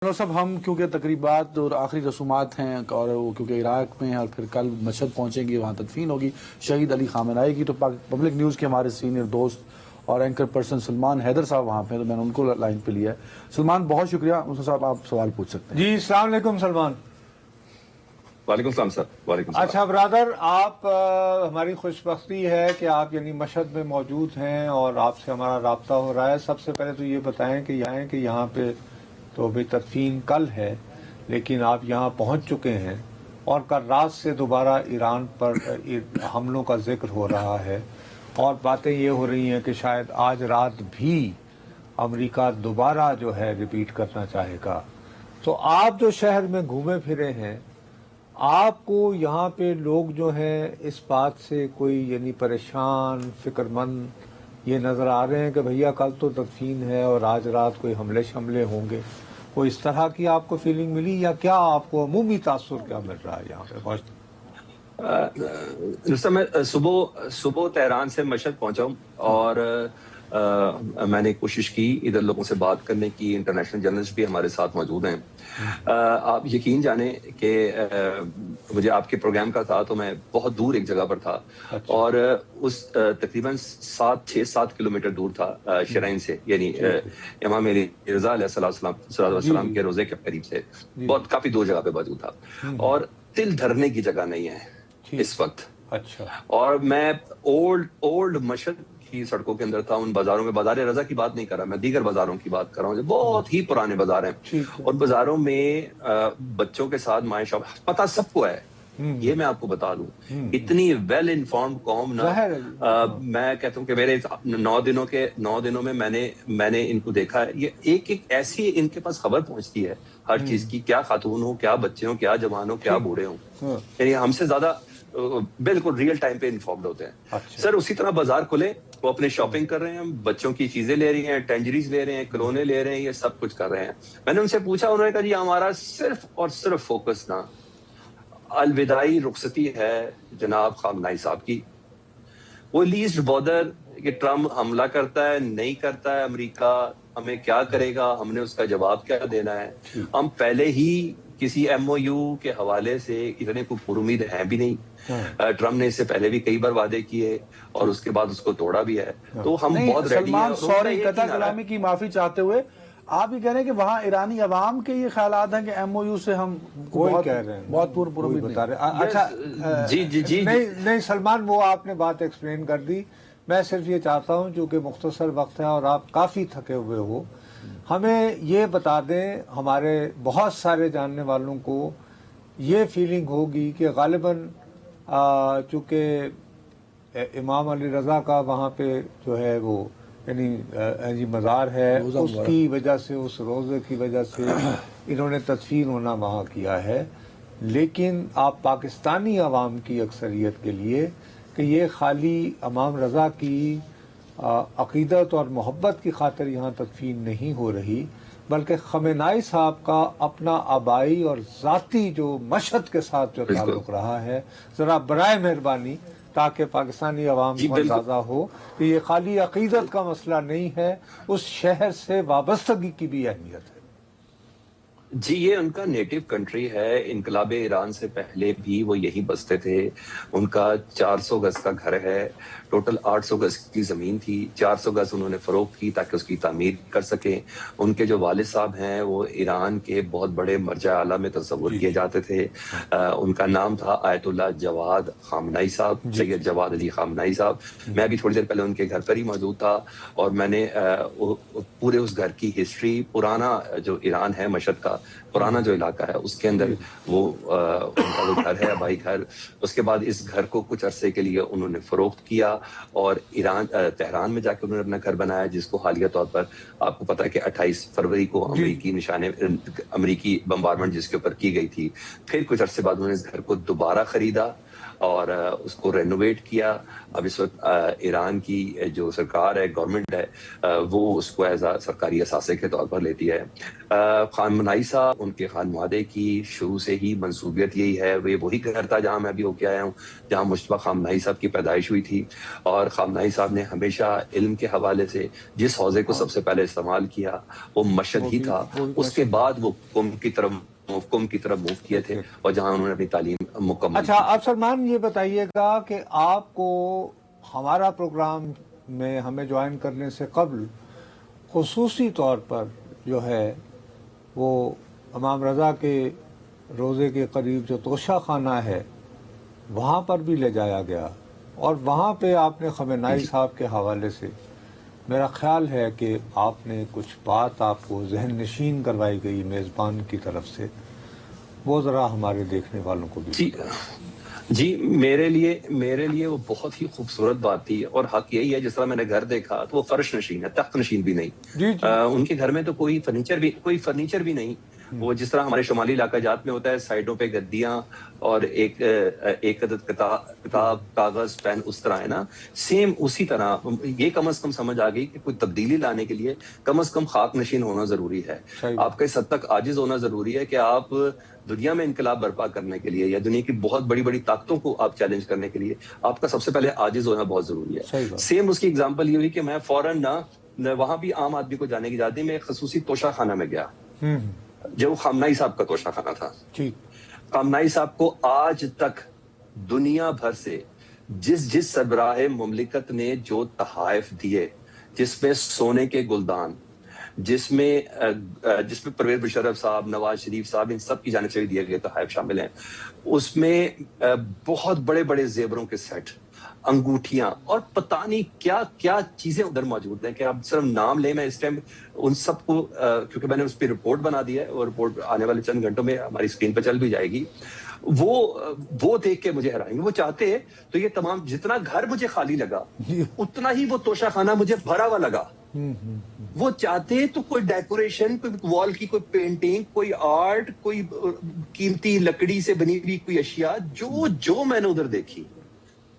صاحب ہم کیونکہ تقریبات اور آخری رسومات ہیں اور وہ کیونکہ عراق میں ہیں اور پھر کل مشہد پہنچیں گے، وہاں تدفین ہوگی شہید علی خامنہئی کی، تو پبلک نیوز کے ہمارے سینئر دوست اور اینکر پرسن سلمان حیدر صاحب وہاں پہ، تو میں نے ان کو لائن پہ لیا ہے۔ سلمان بہت شکریہ، مسلم صاحب آپ سوال پوچھ سکتے ہیں۔ جی السلام علیکم سلمان۔ وعلیکم السلام سر۔ وعلیکم السلام۔ اچھا برادر، آپ ہماری خوش بختی ہے کہ آپ یعنی مشہد میں موجود ہیں اور آپ سے ہمارا رابطہ ہو رہا ہے۔ سب سے پہلے تو یہ بتائیں کہ یہاں پہ تو ابھی تدفین کل ہے، لیکن آپ یہاں پہنچ چکے ہیں اور کل رات سے دوبارہ ایران پر حملوں کا ذکر ہو رہا ہے اور باتیں یہ ہو رہی ہیں کہ شاید آج رات بھی امریکہ دوبارہ جو ہے ریپیٹ کرنا چاہے گا۔ تو آپ جو شہر میں گھومے پھرے ہیں، آپ کو یہاں پہ لوگ جو ہیں اس بات سے کوئی یعنی پریشان فکر مند یہ نظر آ رہے ہیں کہ بھیا کل تو تدفین ہے اور آج رات کوئی حملے ہوں گے؟ کوئی اس طرح کی آپ کو فیلنگ ملی یا کیا آپ کو عمومی تاثر کیا مل رہا ہے یہاں پہ؟ رستم، میں صبح تہران سے مشہد پہنچا ہوں اور میں نے کوشش کی ادھر لوگوں سے بات کرنے کی، انٹرنیشنل جرنلسٹ بھی ہمارے ساتھ موجود ہیں۔ آپ یقین جانیں کہ مجھے آپ کے پروگرام کا تھا تو میں بہت دور ایک جگہ پر تھا اور اس تقریباً 6-7 کلومیٹر دور تھا شرائن سے، یعنی امام رضا علیہ السلام کے روزے کے قریب سے، بہت کافی دور جگہ پہ موجود تھا اور دل دھرنے کی جگہ نہیں ہے اس وقت۔ اچھا۔ اور میں اولڈ مشہد کی سڑکوں کے اندر تھا، ان بازاروں میں، بازار رضا کی بات نہیں کر رہا میں، دیگر بازاروں کی بات کر رہا ہوں جو بہت ہی پرانے بازار ہیں، اور بازاروں میں بچوں کے ساتھ مائیں شاپ، پتہ سب کو ہے، یہ میں آپ کو بتا دوں، اتنی ویل انفارمڈ قوم نا، میں کہتا ہوں کہ میرے 9 دنوں میں میں نے ان کو دیکھا ہے، یہ ایک ایسی ان کے پاس خبر پہنچتی ہے ہر چیز کی، کیا خاتون ہو، کیا بچے ہوں، کیا جوان ہو، کیا بوڑھے ہوں، یعنی ہم سے زیادہ بالکل ریئل ٹائم پہ انفارمڈ ہوتے ہیں۔ سر اسی طرح بازار کھلے، وہ اپنے شاپنگ کر رہے ہیں، بچوں کی چیزیں لے رہی ہیں، ٹینجریز لے رہے ہیں، کھلونے لے رہے ہیں، یہ سب کچھ کر رہے ہیں۔ میں نے ان سے پوچھا، انہوں نے کہا جی ہمارا صرف اور صرف فوکس نا الوداعی رخصتی ہے جناب خامنہئی صاحب کی۔ وہ لیسٹ بادر کہ ٹرمپ حملہ کرتا ہے نہیں کرتا ہے، امریکہ ہمیں کیا کرے گا، ہم نے اس کا جواب کیا دینا ہے۔ ہم پہلے ہی کسی ایم او یو کے حوالے سے اتنے کو پر امید ہیں بھی نہیں۔ ٹرمپ نے اس سے پہلے بھی کئی بار وعدے کیے اور اس کے بعد اس کو توڑا بھی ہے، تو ہم بہت ریڈی ہیں۔ سلمان سوری، قطع کلامی کی معافی چاہتے ہوئے آپ یہ کہہ رہے ہیں کہ وہاں ایرانی عوام کے یہ خیالات ہیں کہ ایم او یو سے ہم بہت پر امید بتا رہے ہیں۔ اچھا جی نہیں سلمان، وہ آپ نے بات ایکسپلین کر دی۔ میں صرف یہ چاہتا ہوں چونکہ مختصر وقت ہے اور آپ کافی تھکے ہوئے ہو، ہمیں یہ بتا دیں، ہمارے بہت سارے جاننے والوں کو یہ فیلنگ ہوگی کہ غالباً چونکہ امام علی رضا کا وہاں پہ جو ہے وہ یعنی مزار ہے، اس کی وجہ سے، اس روزے کی وجہ سے انہوں نے تدفین ہونا وہاں کیا ہے، لیکن آپ پاکستانی عوام کی اکثریت کے لیے کہ یہ خالی امام رضا کی عقیدت اور محبت کی خاطر یہاں تدفین نہیں ہو رہی، بلکہ خامنہئی صاحب کا اپنا آبائی اور ذاتی جو مشہد کے ساتھ جو تعلق رہا ہے، ذرا برائے مہربانی تاکہ پاکستانی عوام کو اندازہ ہو کہ یہ خالی عقیدت کا مسئلہ نہیں ہے، اس شہر سے وابستگی کی بھی اہمیت ہے۔ جی، یہ ان کا نیٹو کنٹری ہے، انقلاب ایران سے پہلے بھی وہ یہی بستے تھے، ان کا 400 گز کا گھر ہے، ٹوٹل 800 گز کی زمین تھی، 400 گز انہوں نے فروخت کی تاکہ اس کی تعمیر کر سکیں۔ ان کے جو والد صاحب ہیں وہ ایران کے بہت بڑے مرجع اعلیٰ میں تصور کیے جاتے تھے، ان کا نام تھا آیت اللہ جواد خامنہئی صاحب، سید جواد علی خامنہئی صاحب۔ میں بھی تھوڑی دیر پہلے ان کے گھر پر ہی موجود تھا اور میں نے پورے اس گھر کی ہسٹری، پرانا جو ایران ہے مشہد کا پرانا جو علاقہ ہے اس کے اندر وہ ان کا وہ گھر ہے، آبائی گھر، اس کے بعد اس گھر کو کچھ عرصے کے لیے انہوں نے فروخت کیا اور تہران میں جا کے انہوں نے اپنا گھر بنایا، جس کو حالیہ طور پر آپ کو پتا ہے کہ 28 فروری کو امریکی بمبارمنٹ جس کے اوپر کی گئی تھی۔ پھر کچھ عرصے بعد انہوں نے اس گھر کو دوبارہ خریدا اور اس کو رینوویٹ کیا. اب اس وقت ایران کی جو سرکار ہے، گورنمنٹ ہے، وہ اس کو ایز سرکاری اثاثے کے طور پر لیتی ہے. خان منائی صاحب، ان کے خانوادے کی شروع سے ہی منصوبیت یہی ہے. وہی گھر تھا جہاں میں بھی ہو کے آیا ہوں، جہاں مشتبہ خان منائی صاحب کی پیدائش ہوئی تھی. اور خان منائی صاحب نے ہمیشہ علم کے حوالے سے جس حوزے کو سب سے پہلے استعمال کیا وہ مشہد ہی تھا. اس کے بعد وہ قم کی طرف موو کیے تھے، اور جہاں انہوں نے اپنی تعلیم مکمل. اچھا، آپ سلمان یہ بتائیے گا کہ آپ کو ہمارا پروگرام میں ہمیں جوائن کرنے سے قبل خصوصی طور پر جو ہے وہ امام رضا کے روزے کے قریب جو توشہ خانہ ہے وہاں پر بھی لے جایا گیا، اور وہاں پہ آپ نے خامنائی صاحب کے حوالے سے میرا خیال ہے کہ آپ نے کچھ بات آپ کو ذہن نشین کروائی گئی میزبان کی طرف سے، وہ ذرا ہمارے دیکھنے والوں کو بھی. جی میرے لیے وہ بہت ہی خوبصورت بات تھی، اور حق یہی ہے جس طرح میں نے گھر دیکھا تو وہ فرش نشین ہے، تخت نشین بھی نہیں. ان کے گھر میں تو کوئی فرنیچر بھی نہیں. وہ جس طرح ہمارے شمالی علاقہ جات میں ہوتا ہے، سائڈوں پہ گدیاں اور ایک عدد کتاب کاغذ پین اس طرح ہے نا، سیم اسی طرح. یہ کم از کم سمجھ آ گئی کہ کوئی تبدیلی لانے کے لیے کم از کم خاک نشین ہونا ضروری ہے. آپ کا اس حد تک عاجز ہونا ضروری ہے کہ آپ دنیا میں انقلاب برپا کرنے کے لیے یا دنیا کی بہت بڑی بڑی طاقتوں کو آپ چیلنج کرنے کے لیے آپ کا سب سے پہلے عاجز ہونا بہت ضروری ہے. سیم اس کی اگزامپل یہ ہوئی کہ میں فوراً وہاں بھی عام آدمی کو جانے کی اجازت دی. میں خصوصی توشہ خانہ میں گیا جو خامنائی صاحب کا توشہ خانہ تھا. خامنائی صاحب کو آج تک دنیا بھر سے جس سربراہ مملکت نے جو تحائف دیے، جس میں سونے کے گلدان، جس میں پرویز مشرف صاحب، نواز شریف صاحب، ان سب کی جانب سے دیے گئے تحائف شامل ہیں، اس میں بہت بڑے بڑے زیوروں کے سیٹ، انگوٹھیاں اور پتہ نہیں کیا کیا چیزیں ادھر موجود ہیں کہ آپ صرف نام لیں. میں اس ٹائم ان سب کو کیونکہ میں نے اس پہ رپورٹ بنا دی ہے، اور رپورٹ آنے والے چند گھنٹوں میں ہماری اسکرین پہ چل بھی جائے گی. وہ دیکھ کے مجھے حیرانی. وہ چاہتے تو یہ تمام جتنا گھر مجھے خالی لگا اتنا ہی وہ توشہ خانہ مجھے بھرا ہوا لگا. وہ چاہتے تو کوئی ڈیکوریشن، کوئی وال کی کوئی پینٹنگ، کوئی آرٹ، کوئی قیمتی لکڑی سے بنی ہوئی کوئی اشیاء، جو میں نے ادھر دیکھی،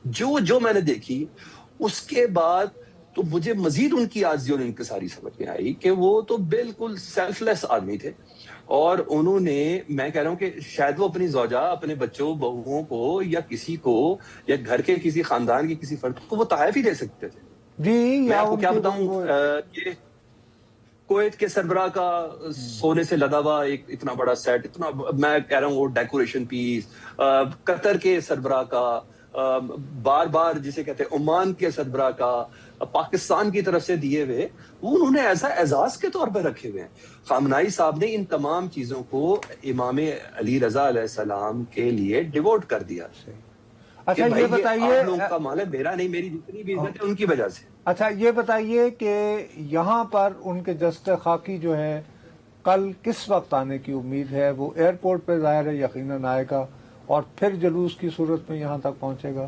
جو میں نے دیکھی، اس کے بعد تو مجھے مزید ان کی عاجزی اور انکساری سمجھ میں آئی کہ وہ تو بالکل سیلف لیس آدمی تھے. اور انہوں نے، میں کہہ رہا ہوں کہ شاید وہ اپنی زوجہ، اپنے بچوں بہوؤں کو یا کسی کو یا گھر کے کسی خاندان کے کسی فرد کو وہ تحائف ہی دے سکتے تھے. میں آپ کو کیا بتاؤں، یہ کویت کے سربراہ کا سونے سے لدا ہوا ایک اتنا بڑا سیٹ، اتنا میں کہہ رہا ہوں وہ ڈیکوریشن پیس، قطر کے سربراہ کا، بار جسے کہتے ہیں عمان کے سربراہ کا، پاکستان کی طرف سے دیے ہوئے، وہ انہوں نے ایسا اعزاز کے طور پر رکھے ہوئے ہیں. خامنائی صاحب نے ان تمام چیزوں کو امام علی رضا علیہ السلام کے لیے ڈیووٹ کر دیا. اچھا یہ بتائیے، آپ لوگوں کا مال ہے، میرا نہیں، میری جتنی بھی عزت ہے ان کی وجہ سے. اچھا یہ بتائیے کہ یہاں پر ان کے جسد خاکی جو ہے کل کس وقت آنے کی امید ہے؟ وہ ایئرپورٹ پہ ظاہر ہے یقیناً آئے گا، اور پھر جلوس کی صورت میں یہاں تک پہنچے گا؟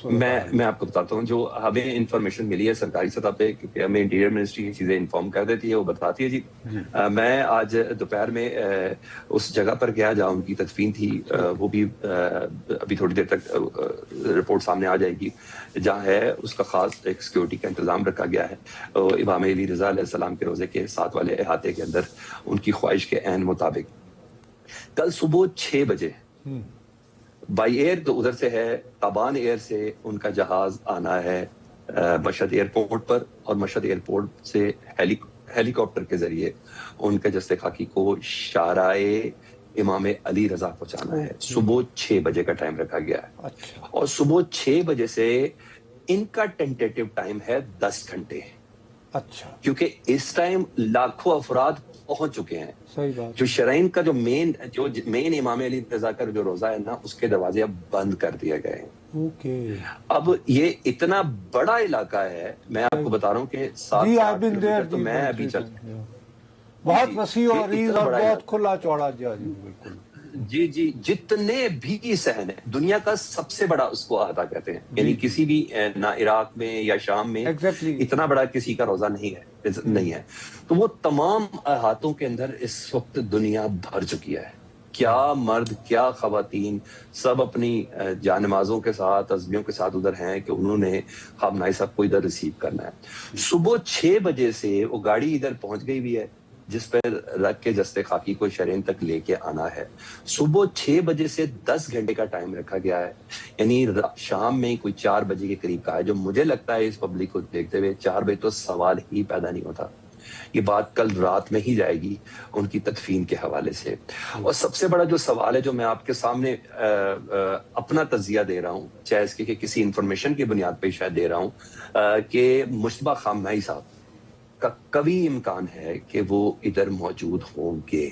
میں آپ کو بتاتا ہوں جو ہمیں انفارمیشن ملی ہے سرکاری سطح پہ، کیونکہ ہمیں انٹیریئر منسٹری یہ چیزیں انفارم کر دیتی ہے، وہ بتاتی ہے. جی میں آج دوپہر میں اس جگہ پر گیا جہاں ان کی تدفین تھی، وہ بھی ابھی تھوڑی دیر تک رپورٹ سامنے آ جائے گی، جہاں ہے اس کا خاص ایک سیکورٹی کا انتظام رکھا گیا ہے. امام علی رضا علیہ السلام کے روزے کے ساتھ والے احاطے کے اندر ان کی خواہش کے عین مطابق کل صبح 6 بجے بائی ایئر، تو ادھر سے ہے تابان ایئر سے ان کا جہاز آنا ہے مشہد ایئرپورٹ پر، اور مشہد ایئرپورٹ سے ہیلی کاپٹر کے ذریعے ان کے جسد خاکی کو شارائے امام علی رضا پہنچانا ہے. صبح 6 بجے کا ٹائم رکھا گیا ہے، اور صبح 6 بجے سے ان کا ٹینٹیٹیو ٹائم ہے 10 گھنٹے. اچھا، کیونکہ اس ٹائم لاکھوں افراد پہنچ چکے ہیں. صحیح بات. جو شرائن کا جو مین امام علی رضا کا جو روزہ ہے نا، اس کے دروازے اب بند کر دیے گئے ہیں. اب یہ اتنا بڑا علاقہ ہے، میں آپ کو بتا رہا ہوں کہ 7 سے 8 کلومیٹر تو میں ابھی چل، بہت وسیع اور عریض اور بہت کھلا چوڑا. جی بالکل. جی جتنے بھی صحن ہیں دنیا کا سب سے بڑا اس کو احاطہ کہتے ہیں، یعنی کسی بھی نہ عراق میں یا شام میں اتنا بڑا کسی کا روزہ نہیں ہے. تو وہ تمام احاطوں کے اندر اس وقت دنیا بھر چکی ہے. کیا مرد کیا خواتین سب اپنی جانمازوں کے ساتھ عزمیوں کے ساتھ ادھر ہیں کہ انہوں نے خواب نائی صاحب کو ادھر ریسیو کرنا ہے. صبح 6 بجے سے وہ گاڑی ادھر پہنچ گئی بھی ہے جس پہ رکھ کے جستے خاکی کو شرین تک لے کے آنا ہے. صبح 6 بجے سے 10 گھنٹے کا ٹائم رکھا گیا ہے, یعنی شام میں کوئی 4 بجے کے قریب کا ہے, جو مجھے لگتا ہے اس پبلک کو دیکھتے ہوئے 4 بجے تو سوال ہی پیدا نہیں ہوتا. یہ بات کل رات میں ہی جائے گی ان کی تدفین کے حوالے سے. اور سب سے بڑا جو سوال ہے جو میں آپ کے سامنے اپنا تجزیہ دے رہا ہوں, چاہے اس کے کہ کسی انفارمیشن کی بنیاد پہ شاید دے رہا ہوں, کہ مشتبہ خامنہئی صاحب کا کبھی امکان ہے کہ وہ ادھر موجود ہوں گے,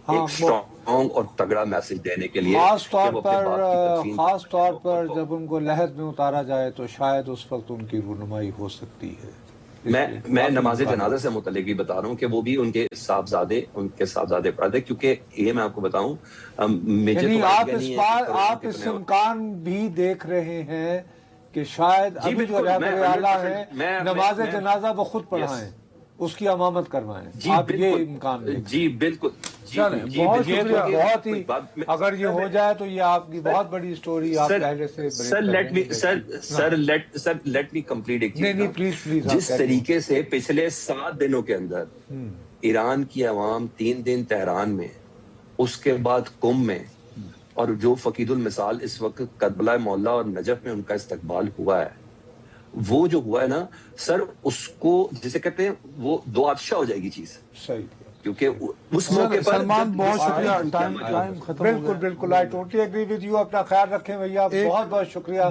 ایک اسٹرانگ اور تگڑا میسج دینے کے لیے, خاص طور کہ وہ اپنے باپ کی تدفین خاص طور پر جب ان کو لحد میں اتارا جائے تو شاید اس وقت ان کی رونمائی ہو سکتی ہے. میں نماز جنازہ سے متعلق بھی بتا رہا ہوں کہ وہ بھی ان کے صاحبزادے پڑھتے, کیونکہ یہ میں آپ کو بتاؤں یعنی آپ اس امکان بھی دیکھ رہے ہیں کہ شاید ابھی جو رہبر اعلیٰ ہیں نماز جنازہ وہ خود پڑھائیں, اس کی امامت کروائیں. آپ یہ امکان دیکھ. جی بالکل. بہت شکریہ, بہت ہی, اگر یہ ہو جائے تو یہ آپ کی بہت بڑی سٹوری آپ پہلے سے لیٹ می کمپلیٹ ایک نہیں پلیز جس طریقے سے پچھلے 7 دنوں کے اندر ایران کی عوام 3 دن تہران میں, اس کے بعد قم میں, اور جو فقید المثال اس وقت کربلا معلیٰ اور نجف میں ان کا استقبال ہوا ہے, وہ جو ہوا ہے نا سر, اس کو جسے کہتے ہیں وہ دو آتشہ ہو جائے گی چیز. صحیح, کیونکہ اس موقع پر سلمان بہت شکریہ, ٹائم ختم. بالکل I totally agree with you. اپنا خیال رکھیں بھیا, بہت بہت شکریہ.